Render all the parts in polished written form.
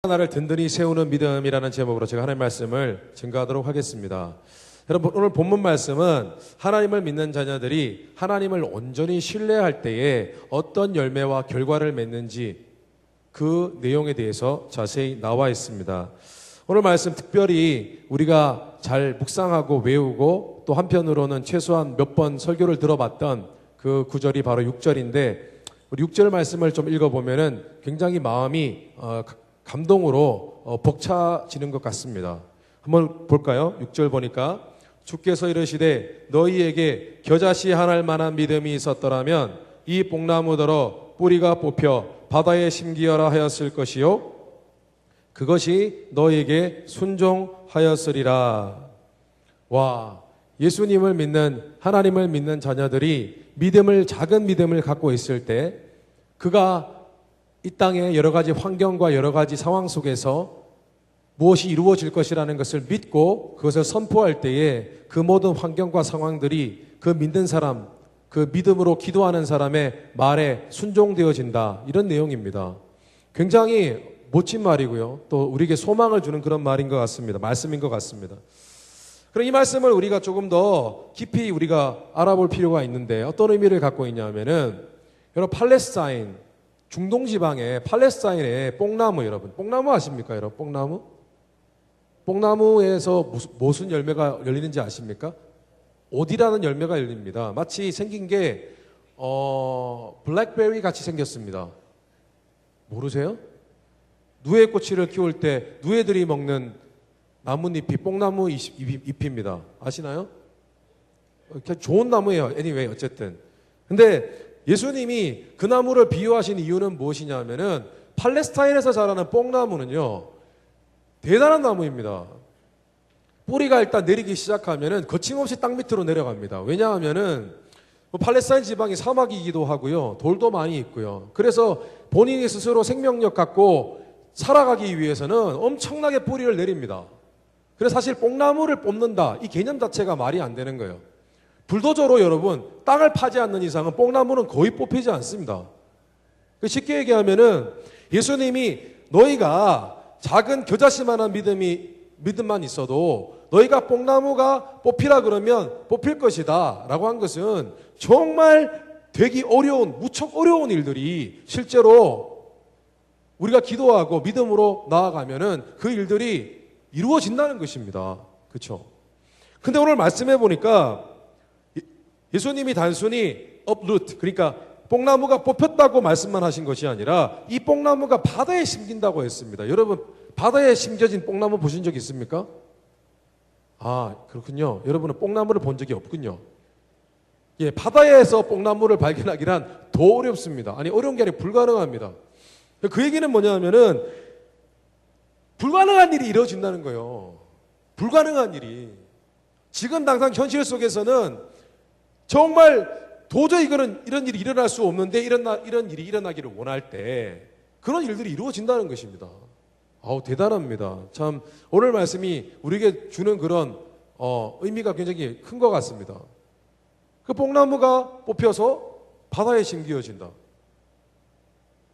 나를 든든히 세우는 믿음이라는 제목으로 제가 하나님의 말씀을 증거하도록 하겠습니다. 여러분, 오늘 본문 말씀은 하나님을 믿는 자녀들이 하나님을 온전히 신뢰할 때에 어떤 열매와 결과를 맺는지 그 내용에 대해서 자세히 나와 있습니다. 오늘 말씀 특별히 우리가 잘 묵상하고 외우고 또 한편으로는 최소한 몇 번 설교를 들어봤던 그 구절이 바로 6절인데, 우리 6절 말씀을 좀 읽어보면은 굉장히 마음이 감동으로 벅차지는 것 같습니다. 한번 볼까요? 6절 보니까 주께서 이르시되 너희에게 겨자씨 하나할 만한 믿음이 있었더라면 이 뽕나무더러 뿌리가 뽑혀 바다에 심기어라 하였을 것이요 그것이 너희에게 순종하였으리라. 와, 예수님을 믿는, 하나님을 믿는 자녀들이 작은 믿음을 갖고 있을 때 그가 이 땅의 여러 가지 환경과 여러 가지 상황 속에서 무엇이 이루어질 것이라는 것을 믿고 그것을 선포할 때에 그 모든 환경과 상황들이 그 믿는 사람, 그 믿음으로 기도하는 사람의 말에 순종되어진다. 이런 내용입니다. 굉장히 멋진 말이고요. 또 우리에게 소망을 주는 그런 말인 것 같습니다. 말씀인 것 같습니다. 그럼 이 말씀을 우리가 조금 더 깊이 우리가 알아볼 필요가 있는데 어떤 의미를 갖고 있냐면은 여러분, 팔레스타인 중동 지방의 팔레스타인의 뽕나무, 여러분 뽕나무 아십니까? 여러분 뽕나무? 뽕나무에서 무슨 열매가 열리는지 아십니까? 오디라는 열매가 열립니다. 마치 생긴 게 블랙베리 같이 생겼습니다. 모르세요? 누에 꼬치를 키울 때 누에들이 먹는 나뭇잎이 뽕나무 잎입니다. 아시나요? 좋은 나무예요. anyway, 어쨌든. 근데 예수님이 그 나무를 비유하신 이유는 무엇이냐 하면은 팔레스타인에서 자라는 뽕나무는요, 대단한 나무입니다. 뿌리가 일단 내리기 시작하면은 거침없이 땅 밑으로 내려갑니다. 왜냐하면은 팔레스타인 지방이 사막이기도 하고요, 돌도 많이 있고요. 그래서 본인이 스스로 생명력 갖고 살아가기 위해서는 엄청나게 뿌리를 내립니다. 그래서 사실 뽕나무를 뽑는다, 이 개념 자체가 말이 안 되는 거예요. 불도저로 여러분 땅을 파지 않는 이상은 뽕나무는 거의 뽑히지 않습니다. 쉽게 얘기하면은 예수님이 너희가 작은 겨자씨만한 믿음만 있어도 너희가 뽕나무가 뽑히라 그러면 뽑힐 것이다 라고 한 것은 정말 되기 어려운, 무척 어려운 일들이 실제로 우리가 기도하고 믿음으로 나아가면은 그 일들이 이루어진다는 것입니다. 그렇죠? 근데 오늘 말씀해 보니까 예수님이 단순히 uproot, 그러니까 뽕나무가 뽑혔다고 말씀만 하신 것이 아니라 이 뽕나무가 바다에 심긴다고 했습니다. 여러분, 바다에 심겨진 뽕나무 보신 적 있습니까? 아, 그렇군요. 여러분은 뽕나무를 본 적이 없군요. 예, 바다에서 뽕나무를 발견하기란 더 어렵습니다. 아니, 어려운 게 아니라 불가능합니다. 그 얘기는 뭐냐면은 불가능한 일이 이루어진다는 거예요. 불가능한 일이. 지금 당장 현실 속에서는 정말 도저히 이런 일이 일어날 수 없는데 이런 일이 일어나기를 원할 때 그런 일들이 이루어진다는 것입니다. 아우, 대단합니다. 참 오늘 말씀이 우리에게 주는 그런 의미가 굉장히 큰 것 같습니다. 그 뽕나무가 뽑혀서 바다에 심기어진다.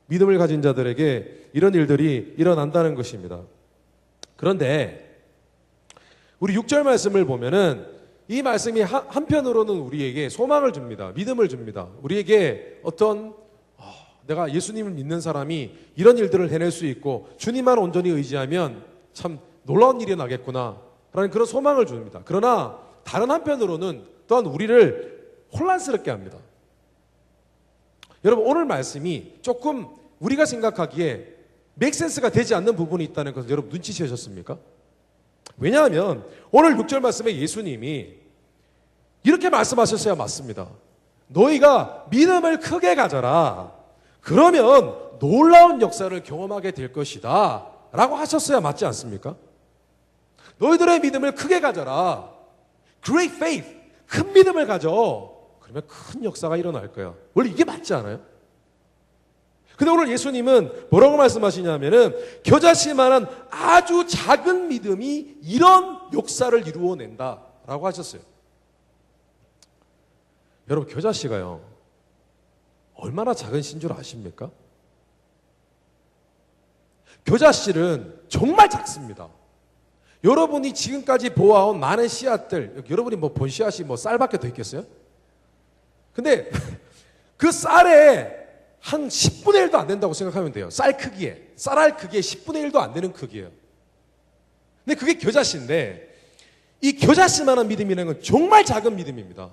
믿음을 가진 자들에게 이런 일들이 일어난다는 것입니다. 그런데 우리 6절 말씀을 보면은 이 말씀이 한편으로는 우리에게 소망을 줍니다. 믿음을 줍니다. 우리에게 내가 예수님을 믿는 사람이 이런 일들을 해낼 수 있고 주님만 온전히 의지하면 참 놀라운 일이 나겠구나 라는 그런 소망을 줍니다. 그러나 다른 한편으로는 또한 우리를 혼란스럽게 합니다. 여러분, 오늘 말씀이 조금 우리가 생각하기에 맥센스가 되지 않는 부분이 있다는 것을 여러분 눈치채셨습니까? 왜냐하면 오늘 6절 말씀에 예수님이 이렇게 말씀하셨어야 맞습니다. 너희가 믿음을 크게 가져라. 그러면 놀라운 역사를 경험하게 될 것이다 라고 하셨어야 맞지 않습니까? 너희들의 믿음을 크게 가져라. Great faith, 큰 믿음을 가져. 그러면 큰 역사가 일어날 거야. 원래 이게 맞지 않아요? 근데 오늘 예수님은 뭐라고 말씀하시냐면은 겨자씨만한 아주 작은 믿음이 이런 역사를 이루어낸다 라고 하셨어요. 여러분, 겨자씨가요 얼마나 작은 신 줄 아십니까? 겨자씨는 정말 작습니다. 여러분이 지금까지 보아온 많은 씨앗들, 여러분이 뭐 본 씨앗이 뭐 쌀밖에 더 있겠어요? 근데 그 쌀에 한 10분의 1도 안 된다고 생각하면 돼요. 쌀 크기에. 쌀알 크기에 10분의 1도 안 되는 크기예요. 근데 그게 겨자씨인데, 이 겨자씨만한 믿음이라는 건 정말 작은 믿음입니다.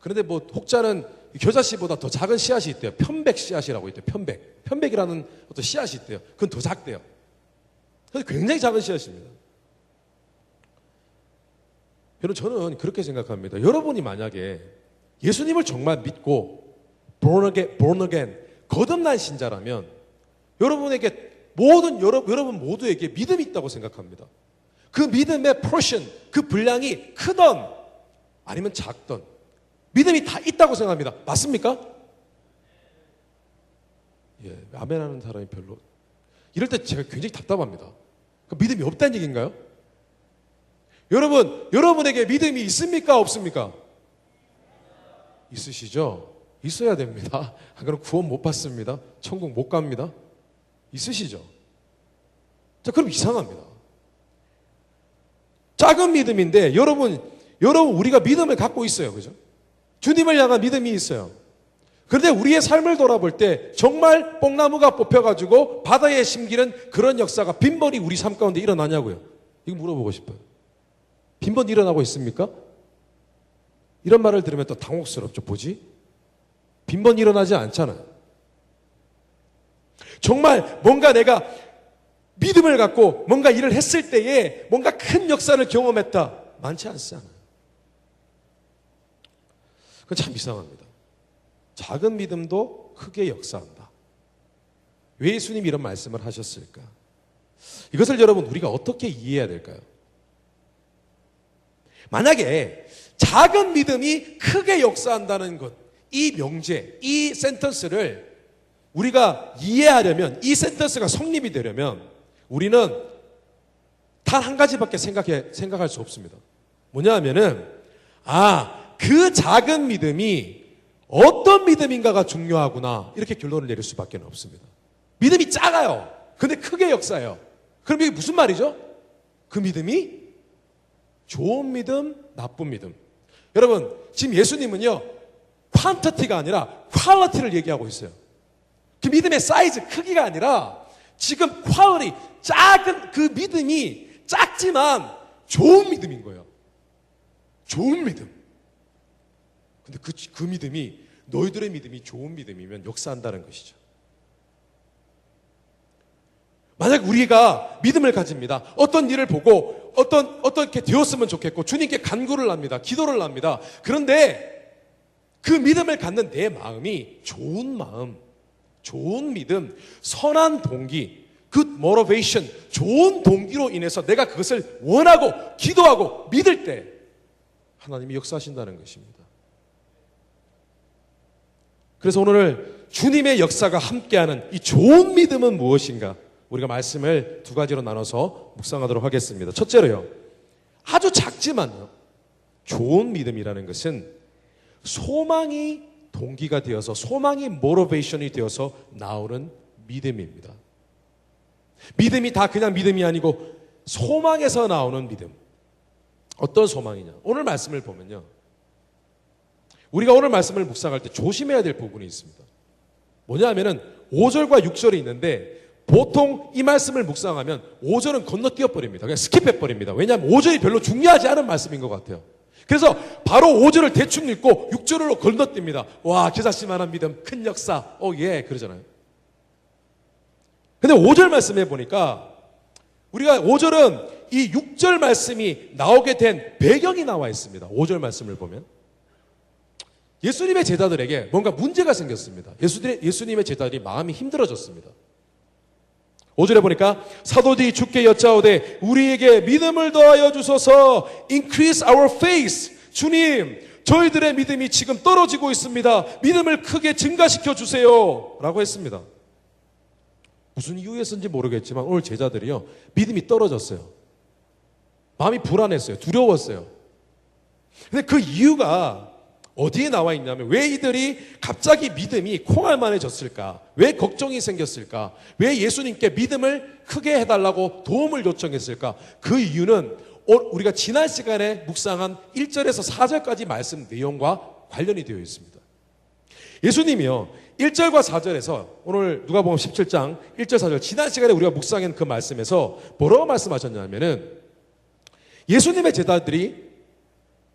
그런데 뭐 혹자는 겨자씨보다 더 작은 씨앗이 있대요. 편백 씨앗이라고 있대요. 편백. 편백이라는 어떤 씨앗이 있대요. 그건 더 작대요. 그래서 굉장히 작은 씨앗입니다. 여러분, 저는 그렇게 생각합니다. 여러분이 만약에 예수님을 정말 믿고 born again, 거듭난 신자라면 여러분에게 여러분 모두에게 믿음이 있다고 생각합니다. 그 믿음의 portion, 그 분량이 크던 아니면 작던 믿음이 다 있다고 생각합니다. 맞습니까? 예, 아멘하는 사람이 별로. 이럴 때 제가 굉장히 답답합니다. 그 믿음이 없다는 얘기인가요? 여러분에게 믿음이 있습니까? 없습니까? 있으시죠? 있어야 됩니다. 안 그러면 구원 못 받습니다. 천국 못 갑니다. 있으시죠? 자, 그럼 이상합니다. 작은 믿음인데 여러분 우리가 믿음을 갖고 있어요. 그죠? 주님을 향한 믿음이 있어요. 그런데 우리의 삶을 돌아볼 때 정말 뽕나무가 뽑혀가지고 바다에 심기는 그런 역사가 빈번히 우리 삶 가운데 일어나냐고요. 이거 물어보고 싶어요. 빈번히 일어나고 있습니까? 이런 말을 들으면 또 당혹스럽죠. 뭐지? 빈번히 일어나지 않잖아요. 정말 뭔가 내가 믿음을 갖고 뭔가 일을 했을 때에 뭔가 큰 역사를 경험했다. 많지 않잖아요. 그건 참 이상합니다. 작은 믿음도 크게 역사한다. 왜 예수님이 이런 말씀을 하셨을까? 이것을 여러분 우리가 어떻게 이해해야 될까요? 만약에 작은 믿음이 크게 역사한다는 것, 이 명제, 이 센텐스를 우리가 이해하려면, 이 센텐스가 성립이 되려면 우리는 단 한 가지밖에 생각할 수 없습니다. 뭐냐 하면은 그 작은 믿음이 어떤 믿음인가가 중요하구나, 이렇게 결론을 내릴 수밖에 없습니다. 믿음이 작아요. 근데 크게 역사해요. 그럼 이게 무슨 말이죠? 그 믿음이 좋은 믿음, 나쁜 믿음. 여러분, 지금 예수님은요, 퀀터티가 아니라 퀄리티를 얘기하고 있어요. 그 믿음의 사이즈, 크기가 아니라 지금 퀄리티, 작은 그 믿음이 작지만 좋은 믿음인 거예요. 좋은 믿음. 근데 그 믿음이, 너희들의 믿음이 좋은 믿음이면 역사한다는 것이죠. 만약 우리가 믿음을 가집니다. 어떤 일을 보고 어떻게 되었으면 좋겠고 주님께 간구를 합니다. 기도를 합니다. 그런데 그 믿음을 갖는 내 마음이 좋은 마음, 좋은 믿음, 선한 동기, good motivation, 좋은 동기로 인해서 내가 그것을 원하고 기도하고 믿을 때 하나님이 역사하신다는 것입니다. 그래서 오늘 주님의 역사가 함께하는 이 좋은 믿음은 무엇인가? 우리가 말씀을 두 가지로 나눠서 묵상하도록 하겠습니다. 첫째로요, 아주 작지만요, 좋은 믿음이라는 것은 소망이 동기가 되어서, 소망이 모티베이션이 되어서 나오는 믿음입니다. 믿음이 다 그냥 믿음이 아니고 소망에서 나오는 믿음. 어떤 소망이냐? 오늘 말씀을 보면요, 우리가 오늘 말씀을 묵상할 때 조심해야 될 부분이 있습니다. 뭐냐 하면은 5절과 6절이 있는데 보통 이 말씀을 묵상하면 5절은 건너뛰어 버립니다. 그냥 스킵해 버립니다. 왜냐하면 5절이 별로 중요하지 않은 말씀인 것 같아요. 그래서 바로 5절을 대충 읽고 6절로 건너뜁니다. 와, 겨자씨만한 믿음, 큰 역사, 예, 그러잖아요. 근데 5절 말씀해 보니까 우리가 5절은 이 6절 말씀이 나오게 된 배경이 나와 있습니다. 5절 말씀을 보면 예수님의 제자들에게 뭔가 문제가 생겼습니다. 예수님의 제자들이 마음이 힘들어졌습니다. 5절에 보니까 사도들이 주께 여짜오되 우리에게 믿음을 더하여 주소서. Increase our faith. 주님, 저희들의 믿음이 지금 떨어지고 있습니다. 믿음을 크게 증가시켜 주세요 라고 했습니다. 무슨 이유에서인지 모르겠지만 오늘 제자들이요, 믿음이 떨어졌어요. 마음이 불안했어요. 두려웠어요. 근데 그 이유가 어디에 나와 있냐면 왜 이들이 갑자기 믿음이 콩알만해졌을까? 왜 걱정이 생겼을까? 왜 예수님께 믿음을 크게 해달라고 도움을 요청했을까? 그 이유는 우리가 지난 시간에 묵상한 1절에서 4절까지 말씀 내용과 관련이 되어 있습니다. 예수님이요 1절과 4절에서 오늘 누가복음 17장 1절 4절 지난 시간에 우리가 묵상한 그 말씀에서 뭐라고 말씀하셨냐면은 예수님의 제자들이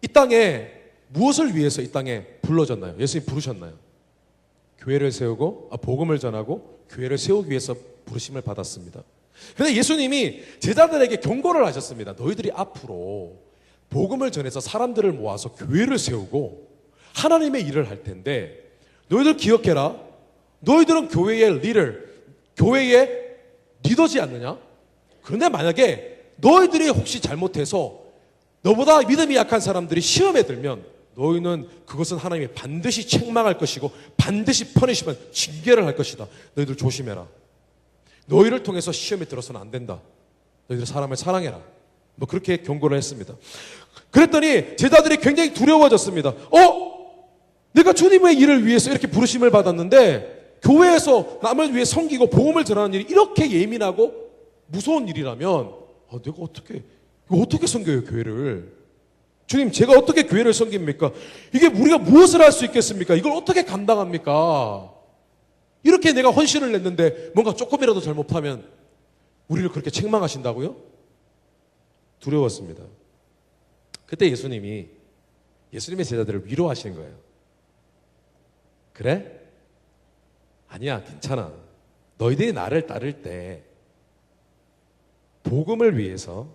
이 땅에 무엇을 위해서 이 땅에 불러졌나요? 예수님 부르셨나요? 교회를 세우고 복음을 전하고 교회를 세우기 위해서 부르심을 받았습니다. 그런데 예수님이 제자들에게 경고를 하셨습니다. 너희들이 앞으로 복음을 전해서 사람들을 모아서 교회를 세우고 하나님의 일을 할 텐데 너희들 기억해라. 너희들은 교회의 교회의 리더지 않느냐? 그런데 만약에 너희들이 혹시 잘못해서 너보다 믿음이 약한 사람들이 시험에 들면 너희는 그것은 하나님이 반드시 책망할 것이고 반드시 퍼니시면 징계를 할 것이다. 너희들 조심해라. 너희를 통해서 시험에 들어서는 안 된다. 너희들 사람을 사랑해라. 뭐 그렇게 경고를 했습니다. 그랬더니 제자들이 굉장히 두려워졌습니다. 내가 주님의 일을 위해서 이렇게 부르심을 받았는데 교회에서 남을 위해 섬기고 복음을 전하는 일이 이렇게 예민하고 무서운 일이라면 내가 어떻게 섬겨요 교회를? 주님 제가 어떻게 교회를 섬깁니까? 이게 우리가 무엇을 할 수 있겠습니까? 이걸 어떻게 감당합니까? 이렇게 내가 헌신을 냈는데 뭔가 조금이라도 잘못하면 우리를 그렇게 책망하신다고요? 두려웠습니다. 그때 예수님의 제자들을 위로하시는 거예요. 그래? 아니야, 괜찮아. 너희들이 나를 따를 때 복음을 위해서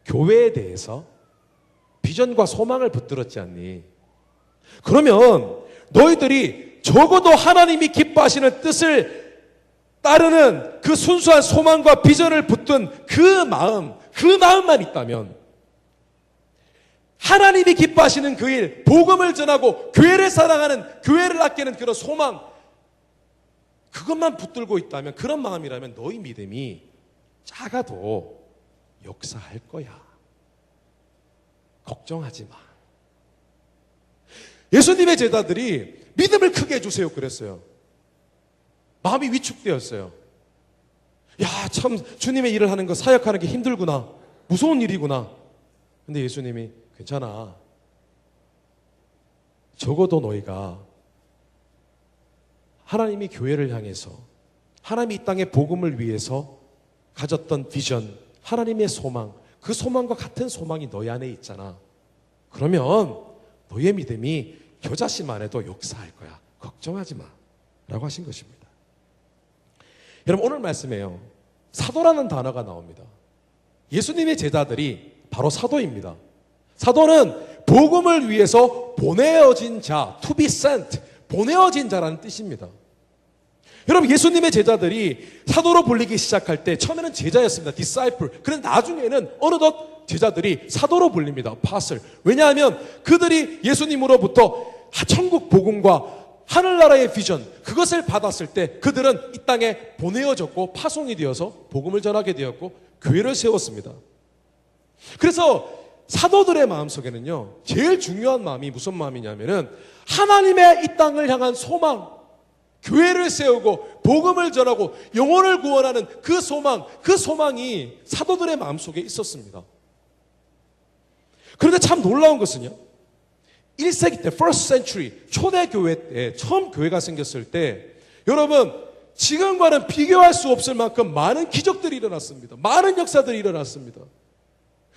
교회에 대해서 비전과 소망을 붙들었지 않니? 그러면 너희들이 적어도 하나님이 기뻐하시는 뜻을 따르는 그 순수한 소망과 비전을 붙든 그 마음만 있다면 하나님이 기뻐하시는 그 일, 복음을 전하고 교회를 사랑하는, 교회를 아끼는 그런 소망, 그것만 붙들고 있다면, 그런 마음이라면 너희 믿음이 작아도 역사할 거야. 걱정하지 마. 예수님의 제자들이 믿음을 크게 해주세요 그랬어요. 마음이 위축되었어요. 참 주님의 일을 하는 거, 사역하는 게 힘들구나. 무서운 일이구나. 근데 예수님이 괜찮아. 적어도 너희가 하나님이 교회를 향해서 하나님이 이 땅의 복음을 위해서 가졌던 비전, 하나님의 소망, 그 소망과 같은 소망이 너희 안에 있잖아. 그러면 너희의 믿음이 겨자씨만 해도 역사할 거야. 걱정하지 마. 라고 하신 것입니다. 여러분 오늘 말씀에요. 사도라는 단어가 나옵니다. 예수님의 제자들이 바로 사도입니다. 사도는 복음을 위해서 보내어진 자, to be sent, 보내어진 자라는 뜻입니다. 여러분 예수님의 제자들이 사도로 불리기 시작할 때 처음에는 제자였습니다. disciple. 그런데 나중에는 어느덧 제자들이 사도로 불립니다. apostle. 왜냐하면 그들이 예수님으로부터 천국 복음과 하늘나라의 비전, 그것을 받았을 때 그들은 이 땅에 보내어졌고 파송이 되어서 복음을 전하게 되었고 교회를 세웠습니다. 그래서 사도들의 마음속에는요, 제일 중요한 마음이 무슨 마음이냐면은 하나님의 이 땅을 향한 소망, 교회를 세우고 복음을 전하고 영혼을 구원하는 그 소망, 그 소망이 사도들의 마음속에 있었습니다. 그런데 참 놀라운 것은요, 1세기 때, first century, 초대교회 때, 처음 교회가 생겼을 때, 여러분, 지금과는 비교할 수 없을 만큼 많은 기적들이 일어났습니다. 많은 역사들이 일어났습니다.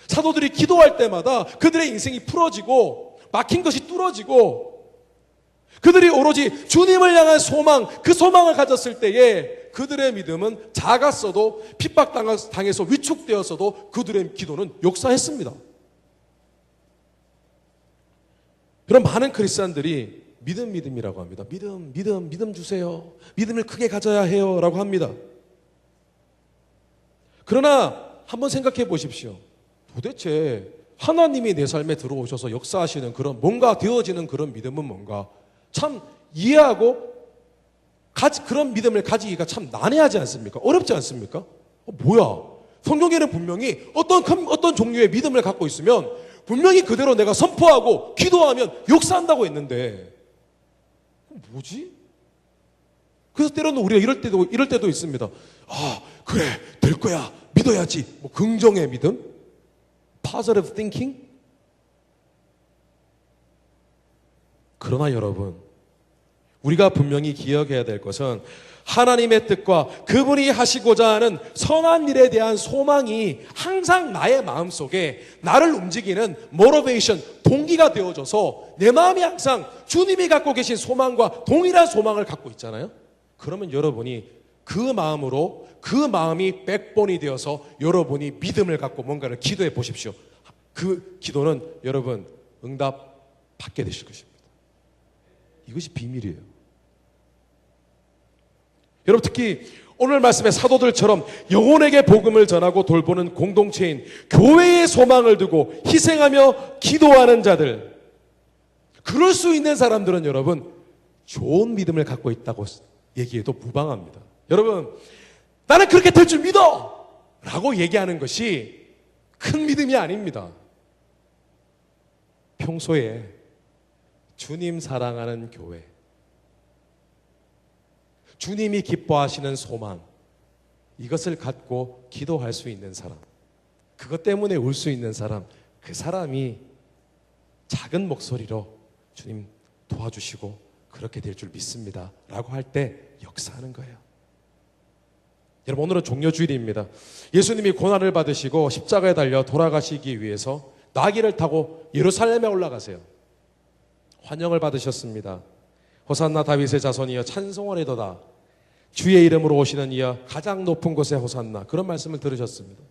사도들이 기도할 때마다 그들의 인생이 풀어지고, 막힌 것이 뚫어지고, 그들이 오로지 주님을 향한 소망, 그 소망을 가졌을 때에 그들의 믿음은 작았어도, 핍박당해서 위축되었어도 그들의 기도는 역사했습니다. 그런 많은 크리스찬들이 믿음이라고 합니다. 믿음 주세요. 믿음을 크게 가져야 해요. 라고 합니다. 그러나 한번 생각해 보십시오. 도대체 하나님이 내 삶에 들어오셔서 역사하시는 그런 뭔가 되어지는 그런 믿음은 뭔가 참 이해하고 그런 믿음을 가지기가 참 난해하지 않습니까? 어렵지 않습니까? 뭐야? 성경에는 분명히 어떤 종류의 믿음을 갖고 있으면 분명히 그대로 내가 선포하고 기도하면 역사한다고 했는데 뭐지? 그래서 때로는 우리가 이럴 때도 있습니다. 아, 그래, 될 거야. 믿어야지. 뭐 긍정의 믿음? Positive thinking? 그러나 여러분, 우리가 분명히 기억해야 될 것은 하나님의 뜻과 그분이 하시고자 하는 선한 일에 대한 소망이 항상 나의 마음속에 나를 움직이는 모티베이션, 동기가 되어줘서 내 마음이 항상 주님이 갖고 계신 소망과 동일한 소망을 갖고 있잖아요. 그러면 여러분이 그 마음으로 그 마음이 백본이 되어서 여러분이 믿음을 갖고 뭔가를 기도해 보십시오. 그 기도는 여러분 응답 받게 되실 것입니다. 이것이 비밀이에요. 여러분 특히 오늘 말씀의 사도들처럼 영혼에게 복음을 전하고 돌보는 공동체인 교회의 소망을 두고 희생하며 기도하는 자들, 그럴 수 있는 사람들은 여러분 좋은 믿음을 갖고 있다고 얘기해도 무방합니다. 여러분, 나는 그렇게 될 줄 믿어! 라고 얘기하는 것이 큰 믿음이 아닙니다. 평소에 주님 사랑하는 교회, 주님이 기뻐하시는 소망, 이것을 갖고 기도할 수 있는 사람, 그것 때문에 울 수 있는 사람, 그 사람이 작은 목소리로 주님 도와주시고 그렇게 될 줄 믿습니다 라고 할 때 역사하는 거예요. 여러분, 오늘은 종려주일입니다. 예수님이 고난을 받으시고 십자가에 달려 돌아가시기 위해서 나귀를 타고 예루살렘에 올라가세요. 환영을 받으셨습니다. 호산나 다윗의 자손이여 찬송하리도다. 주의 이름으로 오시는 이여 가장 높은 곳에 호산나. 그런 말씀을 들으셨습니다.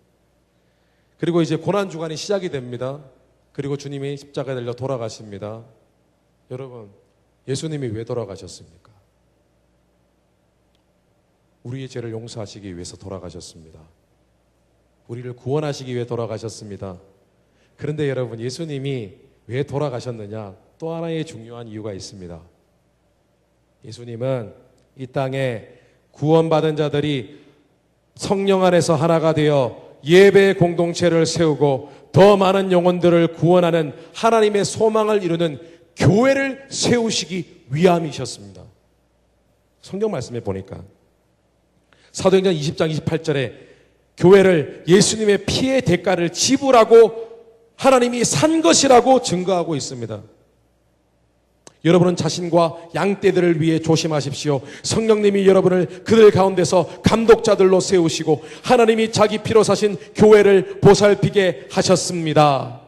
그리고 이제 고난주간이 시작이 됩니다. 그리고 주님이 십자가에 달려 돌아가십니다. 여러분, 예수님이 왜 돌아가셨습니까? 우리의 죄를 용서하시기 위해서 돌아가셨습니다. 우리를 구원하시기 위해 돌아가셨습니다. 그런데 여러분, 예수님이 왜 돌아가셨느냐? 또 하나의 중요한 이유가 있습니다. 예수님은 이 땅에 구원받은 자들이 성령 안에서 하나가 되어 예배 공동체를 세우고 더 많은 영혼들을 구원하는 하나님의 소망을 이루는 교회를 세우시기 위함이셨습니다. 성경 말씀에 보니까 사도행전 20장 28절에 교회를 예수님의 피의 대가를 지불하고 하나님이 산 것이라고 증거하고 있습니다. 여러분은 자신과 양떼들을 위해 조심하십시오. 성령님이 여러분을 그들 가운데서 감독자들로 세우시고 하나님이 자기 피로 사신 교회를 보살피게 하셨습니다.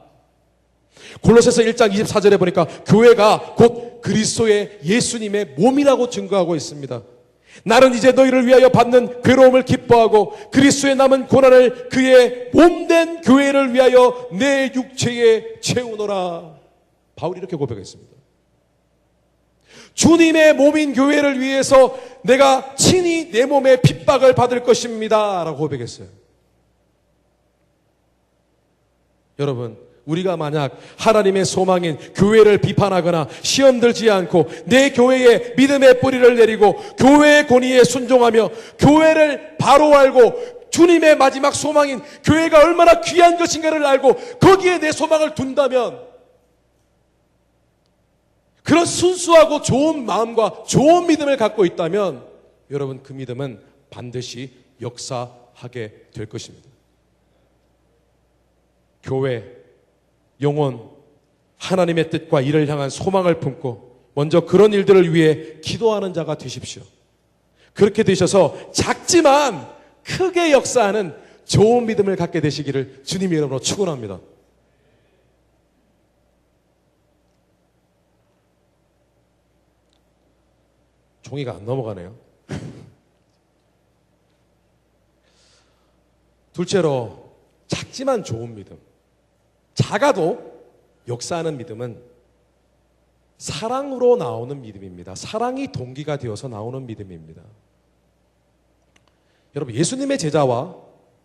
골로새서 1장 24절에 보니까 교회가 곧 그리스도의 예수님의 몸이라고 증거하고 있습니다. 나는 이제 너희를 위하여 받는 괴로움을 기뻐하고 그리스도의 남은 고난을 그의 몸된 교회를 위하여 내 육체에 채우노라. 바울이 이렇게 고백했습니다. 주님의 몸인 교회를 위해서 내가 친히 내 몸에 핍박을 받을 것입니다 라고 고백했어요. 여러분, 우리가 만약 하나님의 소망인 교회를 비판하거나 시험 들지 않고 내 교회에 믿음의 뿌리를 내리고 교회의 권위에 순종하며 교회를 바로 알고 주님의 마지막 소망인 교회가 얼마나 귀한 것인가를 알고 거기에 내 소망을 둔다면, 그런 순수하고 좋은 마음과 좋은 믿음을 갖고 있다면 여러분, 그 믿음은 반드시 역사하게 될 것입니다. 교회, 영혼, 하나님의 뜻과 일을 향한 소망을 품고 먼저 그런 일들을 위해 기도하는 자가 되십시오. 그렇게 되셔서 작지만 크게 역사하는 좋은 믿음을 갖게 되시기를 주님의 이름으로 축원합니다. 종이가 안 넘어가네요. 둘째로, 작지만 좋은 믿음. 작아도 역사하는 믿음은 사랑으로 나오는 믿음입니다. 사랑이 동기가 되어서 나오는 믿음입니다. 여러분, 예수님의 제자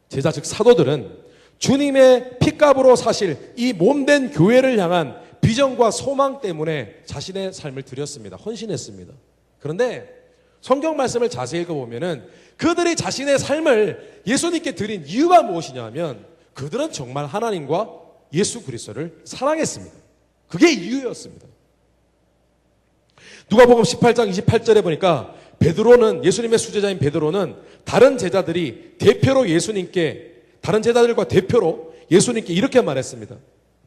즉 사도들은 주님의 핏값으로 사실 이 몸된 교회를 향한 비전과 소망 때문에 자신의 삶을 드렸습니다. 헌신했습니다. 그런데 성경 말씀을 자세히 읽어보면은 그들이 자신의 삶을 예수님께 드린 이유가 무엇이냐 하면 그들은 정말 하나님과 예수 그리스도를 사랑했습니다. 그게 이유였습니다. 누가복음 18장 28절에 보니까 베드로는, 예수님의 수제자인 베드로는 다른 제자들이 대표로 예수님께, 다른 제자들과 대표로 예수님께 이렇게 말했습니다.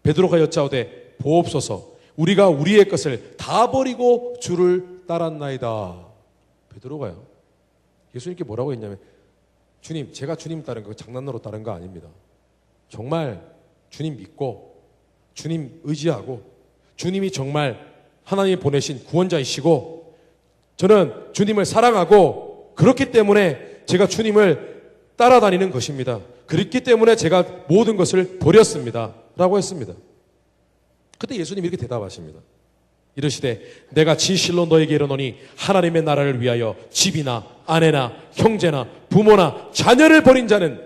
베드로가 여짜오되 보옵소서, 우리가 우리의 것을 다 버리고 주를 따랐나이다. 베드로가요, 예수님께 뭐라고 했냐면, 주님, 제가 주님 따른 거 장난으로 따른 거 아닙니다. 정말 주님 믿고 주님 의지하고 주님이 정말 하나님이 보내신 구원자이시고 저는 주님을 사랑하고 그렇기 때문에 제가 주님을 따라다니는 것입니다. 그렇기 때문에 제가 모든 것을 버렸습니다 라고 했습니다. 그때 예수님이 이렇게 대답하십니다. 이르시되 내가 진실로 너에게 이르노니 하나님의 나라를 위하여 집이나 아내나 형제나 부모나 자녀를 버린 자는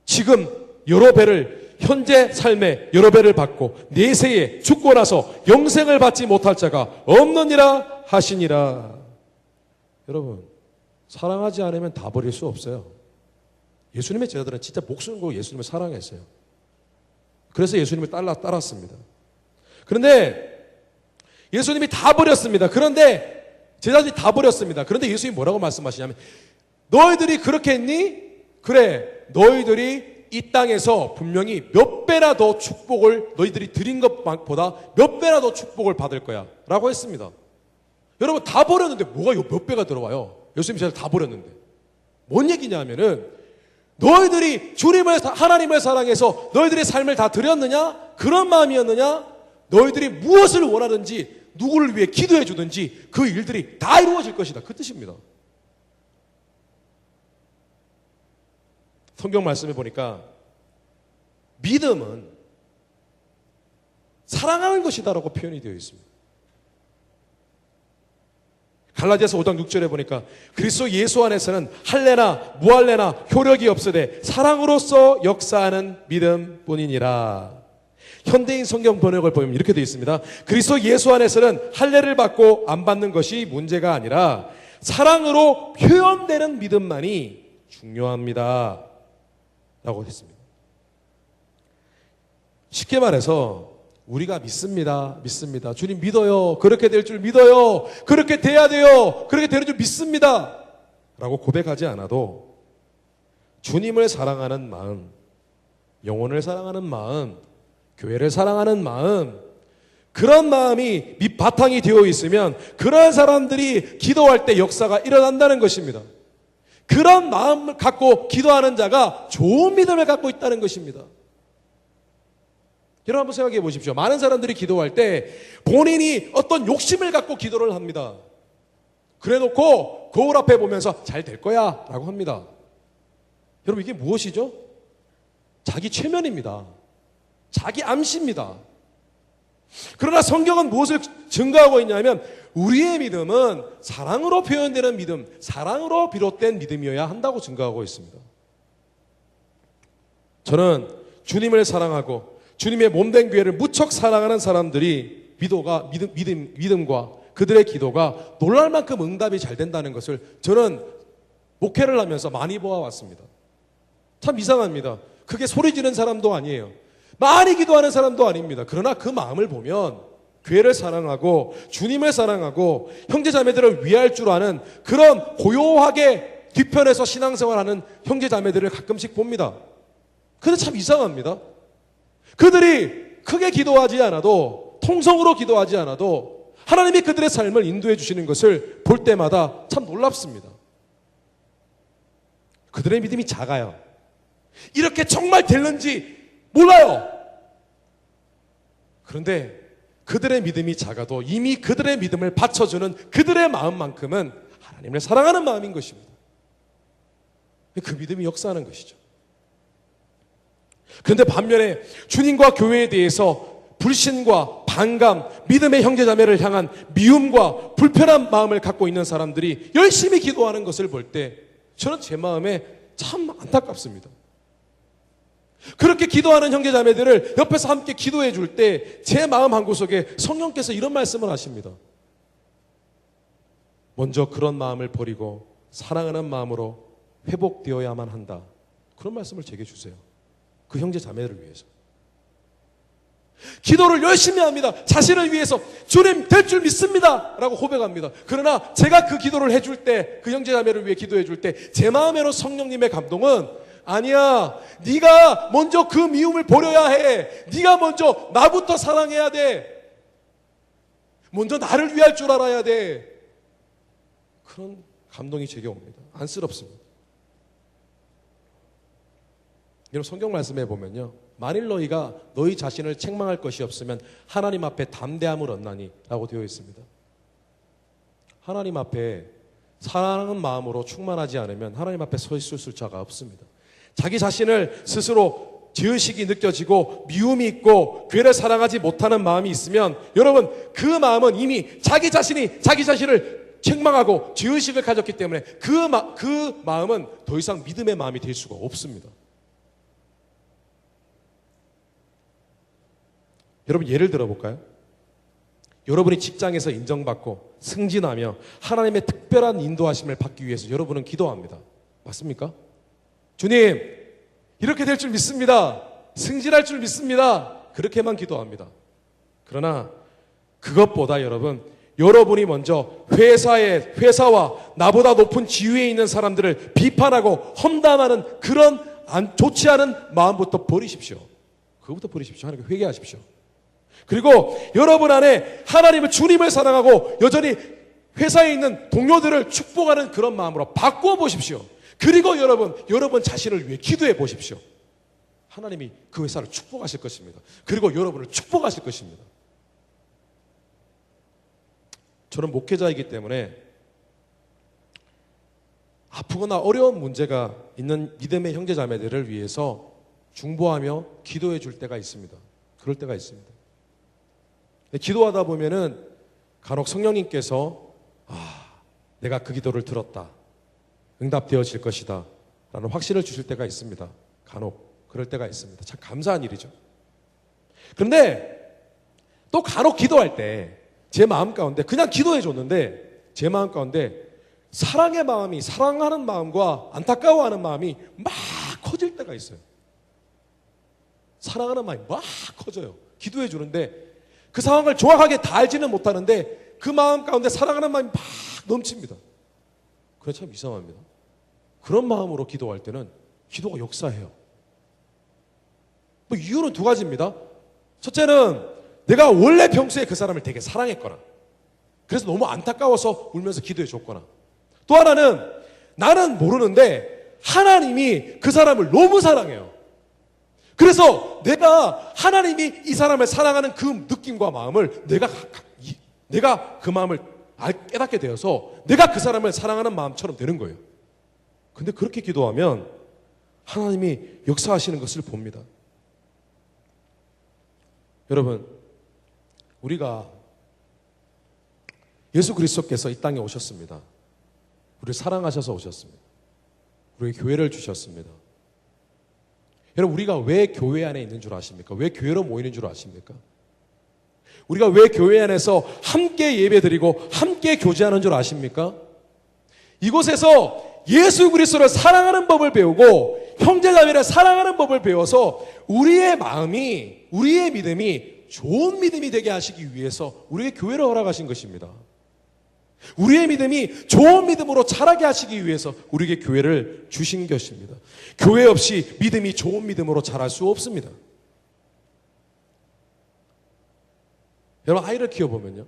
지금 여러 배를, 현재 삶에 여러 배를 받고 내세에 죽고 나서 영생을 받지 못할 자가 없느니라 하시니라. 여러분, 사랑하지 않으면 다 버릴 수 없어요. 예수님의 제자들은 진짜 목숨을 걸고 예수님을 사랑했어요. 그래서 예수님을 따랐습니다. 그런데 예수님이 다 버렸습니다. 그런데 제자들이 다 버렸습니다. 그런데 예수님이 뭐라고 말씀하시냐면, 너희들이 그렇게 했니? 그래, 너희들이 이 땅에서 분명히 몇 배나 더 축복을, 너희들이 드린 것보다 몇 배나 더 축복을 받을 거야 라고 했습니다. 여러분, 다 버렸는데 뭐가 몇 배가 들어와요? 예수님이 제자들 다 버렸는데 뭔 얘기냐 하면은, 너희들이 주님을, 하나님을 사랑해서 너희들의 삶을 다 드렸느냐? 그런 마음이었느냐? 너희들이 무엇을 원하든지 누구를 위해 기도해 주든지 그 일들이 다 이루어질 것이다, 그 뜻입니다. 성경 말씀에 보니까 믿음은 사랑하는 것이다라고 표현이 되어 있습니다. 갈라디아서 5장 6절에 보니까 그리스도 예수 안에서는 할례나 무할례나 효력이 없으되 사랑으로서 역사하는 믿음뿐이니라. 현대인 성경 번역을 보면 이렇게 되어 있습니다. 그리스도 예수 안에서는 할례를 받고 안 받는 것이 문제가 아니라 사랑으로 표현되는 믿음만이 중요합니다 라고 했습니다. 쉽게 말해서 우리가 믿습니다. 주님 믿어요. 그렇게 될 줄 믿어요. 그렇게 돼야 돼요. 그렇게 되는 줄 믿습니다 라고 고백하지 않아도 주님을 사랑하는 마음, 영혼을 사랑하는 마음, 교회를 사랑하는 마음, 그런 마음이 밑바탕이 되어 있으면 그런 사람들이 기도할 때 역사가 일어난다는 것입니다. 그런 마음을 갖고 기도하는 자가 좋은 믿음을 갖고 있다는 것입니다. 여러분 한번 생각해 보십시오. 많은 사람들이 기도할 때 본인이 어떤 욕심을 갖고 기도를 합니다. 그래놓고 거울 앞에 보면서 잘 될 거야 라고 합니다. 여러분, 이게 무엇이죠? 자기 최면입니다. 자기 암시입니다. 그러나 성경은 무엇을 증거하고 있냐면, 우리의 믿음은 사랑으로 표현되는 믿음, 사랑으로 비롯된 믿음이어야 한다고 증거하고 있습니다. 저는 주님을 사랑하고 주님의 몸된 교회를 무척 사랑하는 사람들이 믿음과 그들의 기도가 놀랄 만큼 응답이 잘 된다는 것을 저는 목회를 하면서 많이 보아왔습니다. 참 이상합니다. 그게 소리 지르는 사람도 아니에요. 많이 기도하는 사람도 아닙니다. 그러나 그 마음을 보면 교회를 사랑하고 주님을 사랑하고 형제자매들을 위할 줄 아는 그런 고요하게 뒤편에서 신앙생활하는 형제자매들을 가끔씩 봅니다. 그런데 참 이상합니다. 그들이 크게 기도하지 않아도, 통성으로 기도하지 않아도 하나님이 그들의 삶을 인도해 주시는 것을 볼 때마다 참 놀랍습니다. 그들의 믿음이 작아요. 이렇게 정말 될는지 몰라요. 그런데 그들의 믿음이 작아도 이미 그들의 믿음을 받쳐주는 그들의 마음만큼은 하나님을 사랑하는 마음인 것입니다. 그 믿음이 역사하는 것이죠. 그런데 반면에 주님과 교회에 대해서 불신과 반감, 믿음의 형제자매를 향한 미움과 불편한 마음을 갖고 있는 사람들이 열심히 기도하는 것을 볼 때 저는 제 마음에 참 안타깝습니다. 그렇게 기도하는 형제자매들을 옆에서 함께 기도해 줄 때 제 마음 한구석에 성령께서 이런 말씀을 하십니다. 먼저 그런 마음을 버리고 사랑하는 마음으로 회복되어야만 한다. 그런 말씀을 제게 주세요. 그 형제자매를 위해서. 기도를 열심히 합니다. 자신을 위해서 주님 될 줄 믿습니다 라고 고백합니다. 그러나 제가 그 기도를 해줄 때, 그 형제자매를 위해 기도해 줄 때 제 마음에는 성령님의 감동은 아니야, 네가 먼저 그 미움을 버려야 해. 네가 먼저 나부터 사랑해야 돼. 먼저 나를 위할 줄 알아야 돼. 그런 감동이 제게 옵니다. 안쓰럽습니다. 여러분, 성경 말씀에 보면요, 만일 너희가 너희 자신을 책망할 것이 없으면 하나님 앞에 담대함을 얻나니 라고 되어 있습니다. 하나님 앞에 사랑하는 마음으로 충만하지 않으면 하나님 앞에 서 있을 자가 없습니다. 자기 자신을 스스로 죄의식이 느껴지고 미움이 있고 교회를 사랑하지 못하는 마음이 있으면 여러분, 그 마음은 이미 자기 자신이 자기 자신을 책망하고 죄의식을 가졌기 때문에 그 마음은 더 이상 믿음의 마음이 될 수가 없습니다. 여러분, 예를 들어볼까요? 여러분이 직장에서 인정받고 승진하며 하나님의 특별한 인도하심을 받기 위해서 여러분은 기도합니다. 맞습니까? 주님, 이렇게 될 줄 믿습니다. 승진할 줄 믿습니다. 그렇게만 기도합니다. 그러나 그것보다 여러분이 먼저 회사와 나보다 높은 지위에 있는 사람들을 비판하고 험담하는 그런 좋지 않은 마음부터 버리십시오. 그것부터 버리십시오. 하나님께 회개하십시오. 그리고 여러분 안에 하나님을, 주님을 사랑하고 여전히 회사에 있는 동료들을 축복하는 그런 마음으로 바꾸어 보십시오. 그리고 여러분 자신을 위해 기도해 보십시오. 하나님이 그 회사를 축복하실 것입니다. 그리고 여러분을 축복하실 것입니다. 저는 목회자이기 때문에 아프거나 어려운 문제가 있는 믿음의 형제자매들을 위해서 중보하며 기도해 줄 때가 있습니다. 그럴 때가 있습니다. 기도하다 보면은 간혹 성령님께서 내가 그 기도를 들었다, 응답되어질 것이다 라는 확신을 주실 때가 있습니다. 간혹 그럴 때가 있습니다. 참 감사한 일이죠. 그런데 또 간혹 기도할 때 제 마음 가운데 그냥 기도해 줬는데 제 마음 가운데 사랑의 마음이, 사랑하는 마음과 안타까워하는 마음이 막 커질 때가 있어요. 사랑하는 마음이 막 커져요. 기도해 주는데 그 상황을 정확하게 다 알지는 못하는데 그 마음 가운데 사랑하는 마음이 막 넘칩니다. 그래, 참 이상합니다. 그런 마음으로 기도할 때는 기도가 역사해요. 이유는 두 가지입니다. 첫째는 내가 원래 평소에 그 사람을 되게 사랑했거나 그래서 너무 안타까워서 울면서 기도해 줬거나, 또 하나는 나는 모르는데 하나님이 그 사람을 너무 사랑해요. 그래서 내가 하나님이 이 사람을 사랑하는 그 느낌과 마음을 내가 그 마음을 깨닫게 되어서 내가 그 사람을 사랑하는 마음처럼 되는 거예요. 근데 그렇게 기도하면 하나님이 역사하시는 것을 봅니다. 여러분, 우리가 예수 그리스도께서 이 땅에 오셨습니다. 우리를 사랑하셔서 오셨습니다. 우리에게 교회를 주셨습니다. 여러분, 우리가 왜 교회 안에 있는 줄 아십니까? 왜 교회로 모이는 줄 아십니까? 우리가 왜 교회 안에서 함께 예배드리고 함께 교제하는 줄 아십니까? 이곳에서 예수 그리스도를 사랑하는 법을 배우고 형제자매를 사랑하는 법을 배워서 우리의 마음이, 우리의 믿음이 좋은 믿음이 되게 하시기 위해서 우리에게 교회를 허락하신 것입니다. 우리의 믿음이 좋은 믿음으로 자라게 하시기 위해서 우리에게 교회를 주신 것입니다. 교회 없이 믿음이 좋은 믿음으로 자랄 수 없습니다. 여러분, 아이를 키워보면요,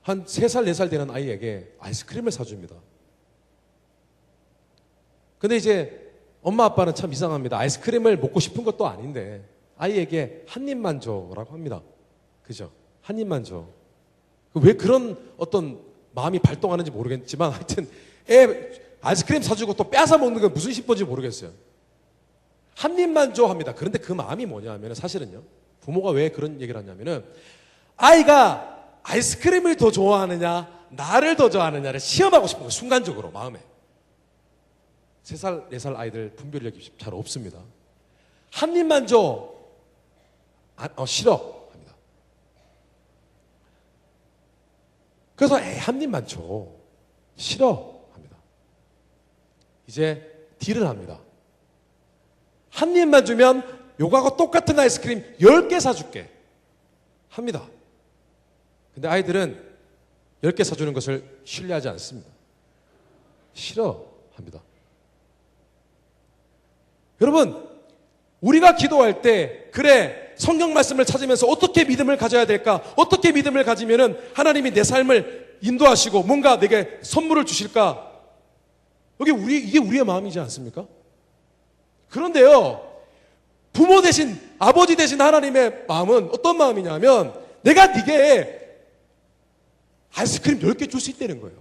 한 3살, 4살 되는 아이에게 아이스크림을 사줍니다. 근데 이제 엄마 아빠는 참 이상합니다. 아이스크림을 먹고 싶은 것도 아닌데 아이에게 한 입만 줘라고 합니다. 그죠? 한 입만 줘. 왜 그런 어떤 마음이 발동하는지 모르겠지만 하여튼 아이스크림 사주고 또 뺏어 먹는 건 무슨 심보인지 모르겠어요. 한 입만 줘 합니다. 그런데 그 마음이 뭐냐 하면 사실은요, 부모가 왜 그런 얘기를 하냐면은 아이가 아이스크림을 더 좋아하느냐 나를 더 좋아하느냐를 시험하고 싶은 거예요. 순간적으로 마음에. 3살, 4살 아이들 분별력이 잘 없습니다. 한 입만 줘. 싫어 합니다. 그래서 한 입만 줘. 싫어 합니다. 이제 딜을 합니다. 한 입만 주면 요거하고 똑같은 아이스크림 10개 사줄게 합니다. 근데 아이들은 10개 사주는 것을 신뢰하지 않습니다. 싫어합니다. 여러분, 우리가 기도할 때 그래 성경 말씀을 찾으면서 어떻게 믿음을 가져야 될까? 어떻게 믿음을 가지면은 하나님이 내 삶을 인도하시고 뭔가 내게 선물을 주실까? 이게 우리의 마음이지 않습니까? 그런데요, 부모 대신 아버지 대신 하나님의 마음은 어떤 마음이냐면 내가 네게 아이스크림 10개 줄 수 있다는 거예요.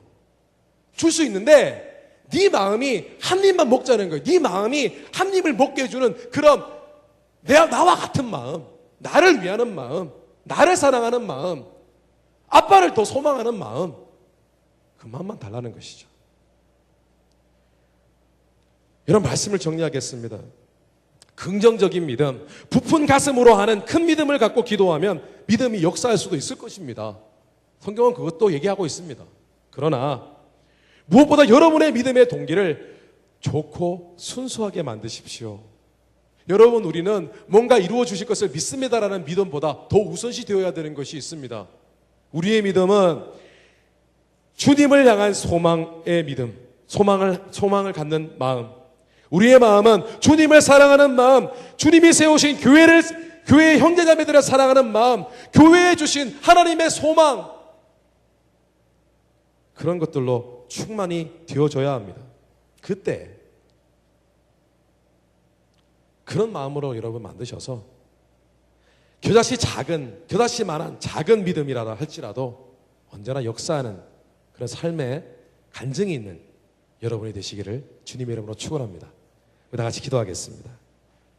줄 수 있는데 네 마음이 한 입만 먹자는 거예요. 네 마음이 한 입을 먹게 해주는 그런 나와 같은 마음, 나를 위하는 마음, 나를 사랑하는 마음, 아빠를 더 소망하는 마음, 그 마음만 달라는 것이죠. 이런 말씀을 정리하겠습니다. 긍정적인 믿음, 부푼 가슴으로 하는 큰 믿음을 갖고 기도하면 믿음이 역사할 수도 있을 것입니다. 성경은 그것도 얘기하고 있습니다. 그러나 무엇보다 여러분의 믿음의 동기를 좋고 순수하게 만드십시오. 여러분, 우리는 뭔가 이루어 주실 것을 믿습니다라는 믿음보다 더 우선시 되어야 되는 것이 있습니다. 우리의 믿음은 주님을 향한 소망의 믿음, 소망을 갖는 마음, 우리의 마음은 주님을 사랑하는 마음, 주님이 세우신 교회의 형제자매들을 사랑하는 마음, 교회에 주신 하나님의 소망, 그런 것들로 충만히 되어져야 합니다. 그때 그런 마음으로 여러분 만드셔서 겨자씨 만한 작은 믿음이라도 할지라도 언제나 역사하는 그런 삶의 간증이 있는 여러분이 되시기를 주님의 이름으로 축원합니다. 우리 다 같이 기도하겠습니다.